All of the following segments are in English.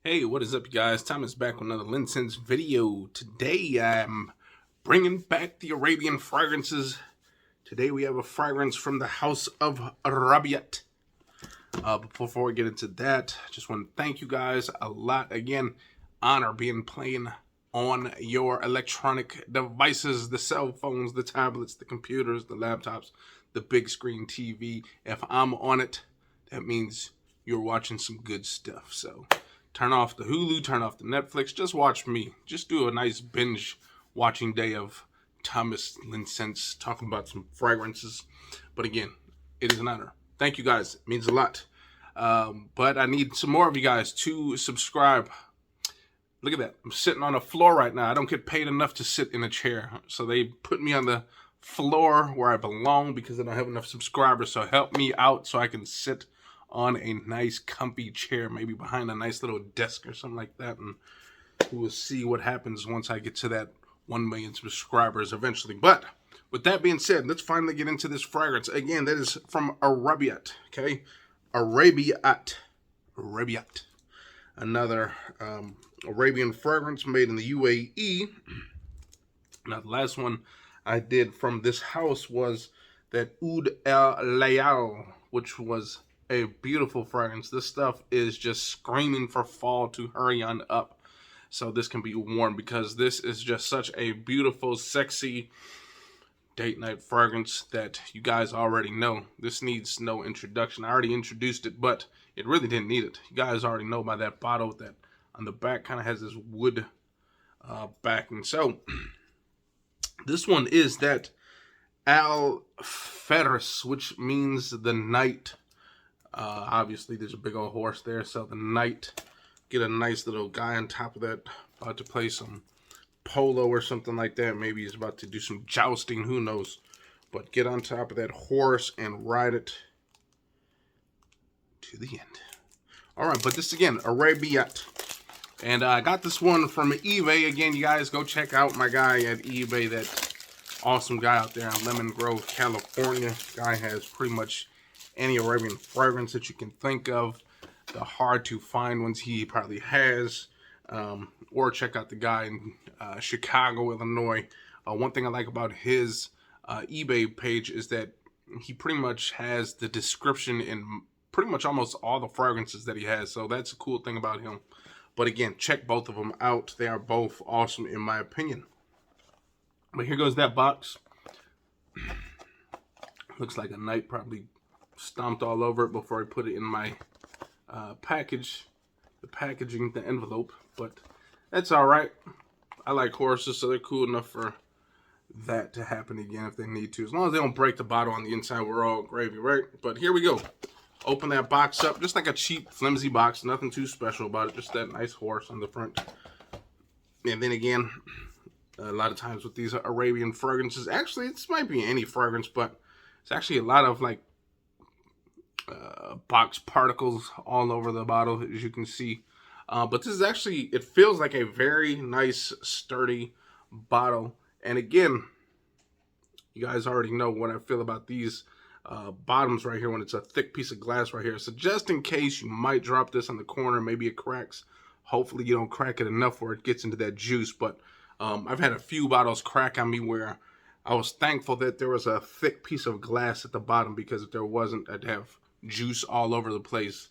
Hey, what is up, you guys? Tom is back with another Linscents video. Today, I'm bringing back the Arabian fragrances. Today, we have a fragrance from the House of Arabiyat. But before we get into that, I just want to thank you guys a lot. Again, honor being playing on your electronic devices, the cell phones, the tablets, the computers, the laptops, the big screen TV. If I'm on it, that means you're watching some good stuff. So turn off the Hulu, turn off the Netflix, just watch me. Just do a nice binge watching day of Thomas Linscents talking about some fragrances. But again, it is an honor. Thank you guys. It means a lot. But I need some more of you guys to subscribe. Look at that. I'm sitting on a floor right now. I don't get paid enough to sit in a chair. So they put me on the floor where I belong because I don't have enough subscribers. So help me out so I can sit on a nice comfy chair, maybe behind a nice little desk or something like that, and we will see what happens once I get to that 1 million subscribers eventually. But with that being said, let's finally get into this fragrance. Again, that is from Arabiyat, okay? Arabiyat. Another Arabian fragrance made in the UAE. Now, the last one I did from this house was that Oud El Layal, which was a beautiful fragrance. This stuff is just screaming for fall to hurry on up so this can be worn, because this is just such a beautiful, sexy date night fragrance that you guys already know. This needs no introduction. I already introduced it, but it really didn't need it. You guys already know by that bottle that on the back kind of has this wood backing. So this one is that Faris, which means the night. Obviously, there's a big old horse there, so the knight. Get a nice little guy on top of that, about to play some polo or something like that. Maybe he's about to do some jousting, who knows. But get on top of that horse and ride it to the end. Alright, but this again, Arabiyat. And I got this one from eBay. Again, you guys go check out my guy at eBay, that awesome guy out there in Lemon Grove, California. Guy has pretty much any Arabian fragrance that you can think of. The hard to find ones he probably has. Or check out the guy in Chicago, Illinois. One thing I like about his eBay page is that he pretty much has the description in pretty much almost all the fragrances that he has. So that's a cool thing about him. But again, check both of them out. They are both awesome in my opinion. But here goes that box. Looks like a knight probably stomped all over it before I put it in my package. The packaging, the envelope. But that's alright. I like horses, so they're cool enough for that to happen again if they need to. As long as they don't break the bottle on the inside, we're all gravy, right? But here we go. Open that box up. Just like a cheap, flimsy box. Nothing too special about it. Just that nice horse on the front. And then again, a lot of times with these Arabian fragrances, actually, this might be any fragrance, but it's actually a lot of like box particles all over the bottle, as you can see. But this is actually, it feels like a very nice, sturdy bottle. And again, you guys already know what I feel about these bottoms right here when it's a thick piece of glass right here. So just in case you might drop this on the corner, maybe it cracks. Hopefully you don't crack it enough where it gets into that juice. But I've had a few bottles crack on me where I was thankful that there was a thick piece of glass at the bottom, because if there wasn't, I'd have juice all over the place.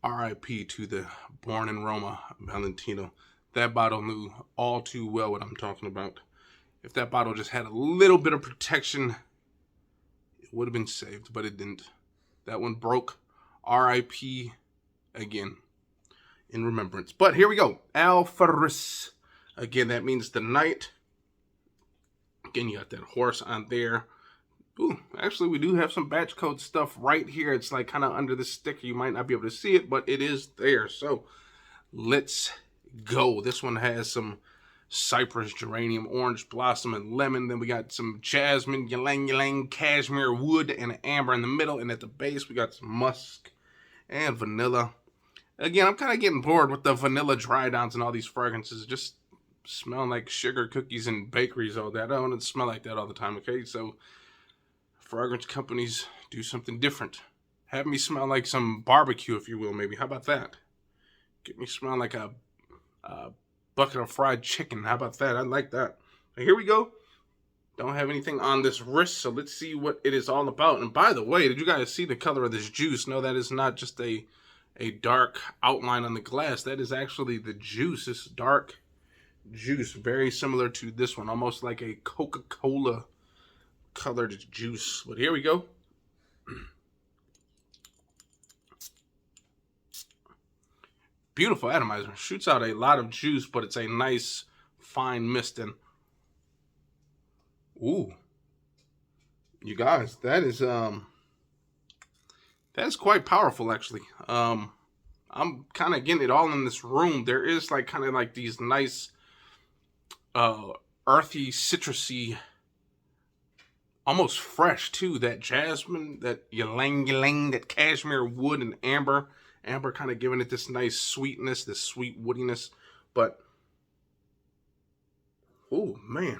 R.I.P. to the born in Roma Valentino. That bottle knew all too well what I'm talking about. If that bottle just had a little bit of protection, it would have been saved, but it didn't. That one broke. R.I.P. again, in remembrance. But here we go. Al-Faris. Again, that means the night. Again, you got that horse on there. Ooh, actually, we do have some batch code stuff right here. It's like kind of under the sticker. You might not be able to see it, but it is there. So let's go. This one has some cypress, geranium, orange blossom, and lemon. Then we got some jasmine, ylang ylang, cashmere, wood, and amber in the middle. And at the base, we got some musk and vanilla. Again, I'm kind of getting bored with the vanilla dry downs and all these fragrances. Just smelling like sugar cookies and bakeries all that. I don't want to smell like that all the time, okay? So fragrance companies do something different. Have me smell like some barbecue, if you will, maybe. How about that? Get me smelling like a bucket of fried chicken. How about that? I like that. So here we go. Don't have anything on this wrist, so let's see what it is all about. And by the way, did you guys see the color of this juice? No, that is not just a dark outline on the glass. That is actually the juice. This dark juice, very similar to this one, almost like a Coca-Cola colored juice. But here we go. Beautiful atomizer. Shoots out a lot of juice, but it's a nice fine mist. And ooh, you guys, that is quite powerful actually. I'm kind of getting it all in this room. There is like kind of like these nice earthy, citrusy, almost fresh too. That jasmine, that ylang ylang, that cashmere wood and amber. Amber kind of giving it this nice sweetness, this sweet woodiness. But, oh man,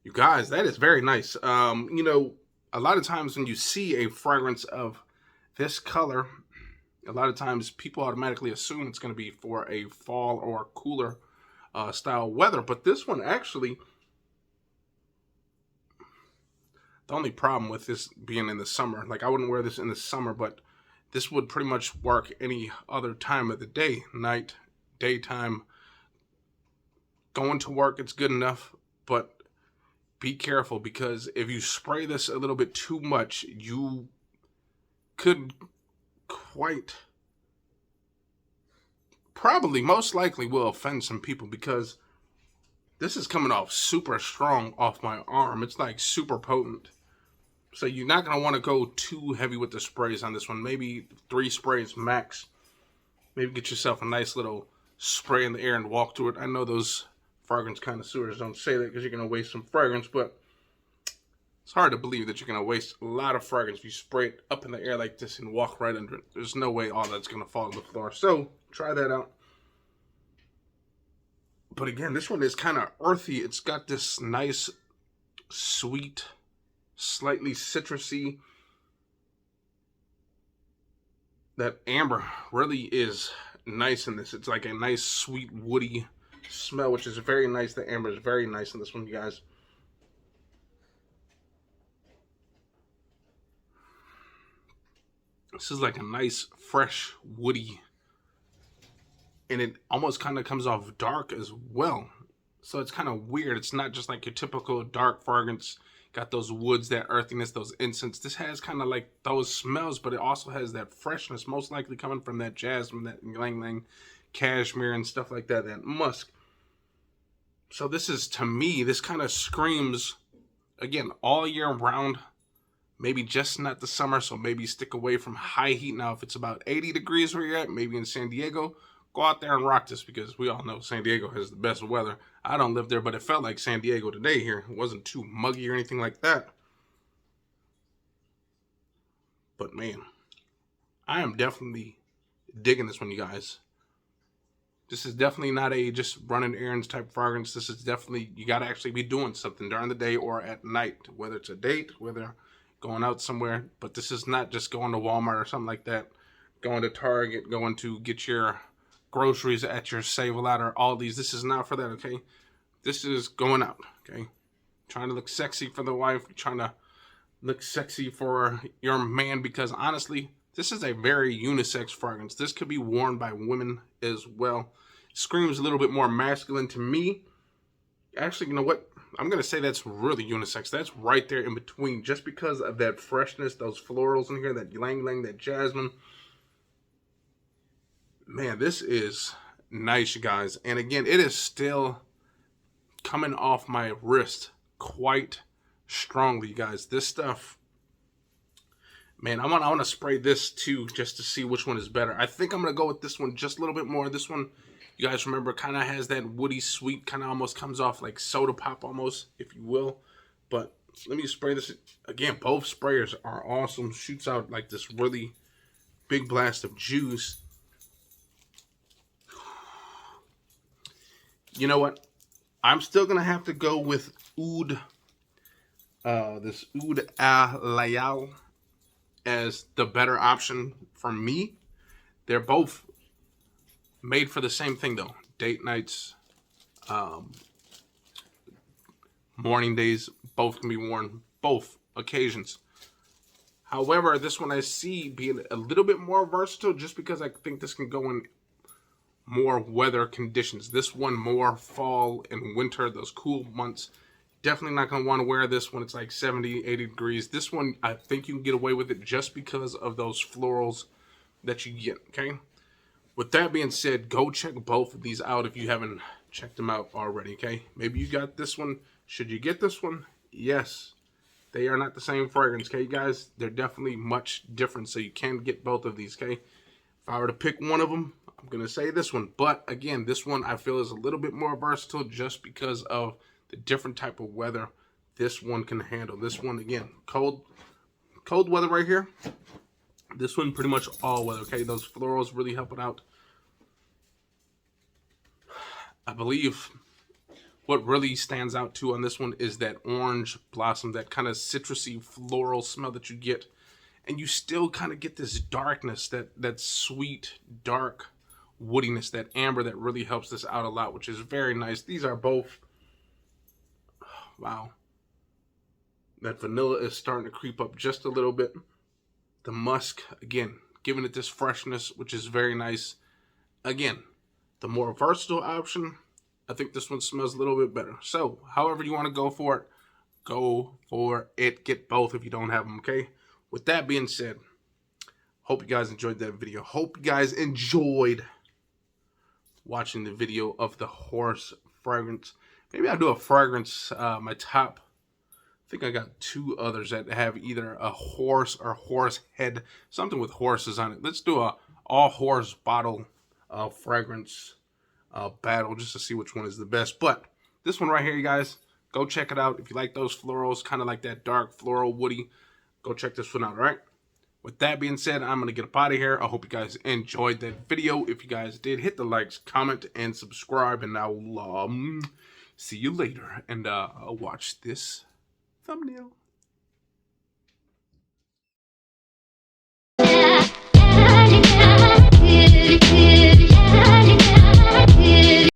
you guys, that is very nice. You know, a lot of times when you see a fragrance of this color, a lot of times people automatically assume it's going to be for a fall or cooler style weather. But this one actually, the only problem with this being in the summer, like I wouldn't wear this in the summer, but this would pretty much work any other time of the day, night, daytime. Going to work, it's good enough, but be careful because if you spray this a little bit too much, you could probably most likely will offend some people because this is coming off super strong off my arm. It's like super potent. So you're not going to want to go too heavy with the sprays on this one. Maybe 3 sprays max. Maybe get yourself a nice little spray in the air and walk through it. I know those fragrance connoisseurs don't say that because you're going to waste some fragrance, but it's hard to believe that you're going to waste a lot of fragrance if you spray it up in the air like this and walk right under it. There's no way all that's going to fall on the floor. So try that out. But again, this one is kind of earthy. It's got this nice, sweet, slightly citrusy. That amber really is nice in this. It's like a nice sweet woody smell, which is very nice. The amber is very nice in this one, you guys. This is like a nice fresh woody, and it almost kind of comes off dark as well. So it's kind of weird. It's not just like your typical dark fragrance. Got those woods, that earthiness, those incense. This has kind of like those smells, but it also has that freshness, most likely coming from that jasmine, that ylang ylang, cashmere, and stuff like that, that musk. So this is, to me, this kind of screams, again, all year round. Maybe just not the summer, so maybe stick away from high heat. Now, if it's about 80 degrees where you're at, maybe in San Diego, go out there and rock this because we all know San Diego has the best weather. I don't live there, but it felt like San Diego today here. It wasn't too muggy or anything like that. But man, I am definitely digging this one, you guys. This is definitely not a just running errands type fragrance. This is definitely, you got to actually be doing something during the day or at night, whether it's a date, whether going out somewhere. But this is not just going to Walmart or something like that. Going to Target, going to get your groceries at your Save-A-Lot or Aldi's. This is not for that, okay? This is going out, okay? Trying to look sexy for the wife, trying to look sexy for your man, because honestly, this is a very unisex fragrance. This could be worn by women as well. Screams a little bit more masculine to me. Actually, you know what? I'm going to say that's really unisex. That's right there in between, just because of that freshness, those florals in here, that ylang ylang, that jasmine. Man, this is nice, you guys. And again, it is still coming off my wrist quite strongly, you guys. This stuff, man, I want to spray this too, just to see which one is better. I think I'm going to go with this one just a little bit more. This one, you guys remember, kind of has that woody sweet, kind of almost comes off like soda pop almost, if you will. But let me spray this. Again, both sprayers are awesome. Shoots out like this really big blast of juice. You know what? I'm still going to have to go with Oud, this Oud à Layal as the better option for me. They're both Made for the same thing though. Date nights, morning days, both can be worn, both occasions. However, this one I see being a little bit more versatile just because I think this can go in more weather conditions. This one more fall and winter, those cool months. Definitely not going to want to wear this when it's like 70, 80 degrees. This one, I think you can get away with it just because of those florals that you get, okay? With that being said, go check both of these out if you haven't checked them out already, okay? Maybe you got this one. Should you get this one? Yes. They are not the same fragrance, okay, guys? They're definitely much different, so you can get both of these, okay? If I were to pick one of them, I'm going to say this one. But, again, this one I feel is a little bit more versatile just because of the different type of weather this one can handle. This one, again, cold weather right here. This one pretty much all weather, okay? Those florals really help it out. I believe what really stands out too on this one is that orange blossom, that kind of citrusy floral smell that you get. And you still kind of get this darkness, that sweet, dark woodiness, that amber that really helps this out a lot, which is very nice. These are both, wow. That vanilla is starting to creep up just a little bit. The musk, again, giving it this freshness, which is very nice. Again, the more versatile option, I think this one smells a little bit better. So, however you want to go for it, go for it. Get both if you don't have them, okay? With that being said, hope you guys enjoyed that video. Hope you guys enjoyed watching the video of the horse fragrance. Maybe I'll do a fragrance, my top. I think I got two others that have either a horse or horse head, something with horses on it. Let's do a all horse bottle fragrance battle just to see which one is the best. But this one right here, you guys, go check it out. If you like those florals, kind of like that dark floral woody, go check this one out, all right? With that being said, I'm going to get up out of here. I hope you guys enjoyed that video. If you guys did, hit the likes, comment, and subscribe. And I'll see you later. And I'll watch this thumbnail.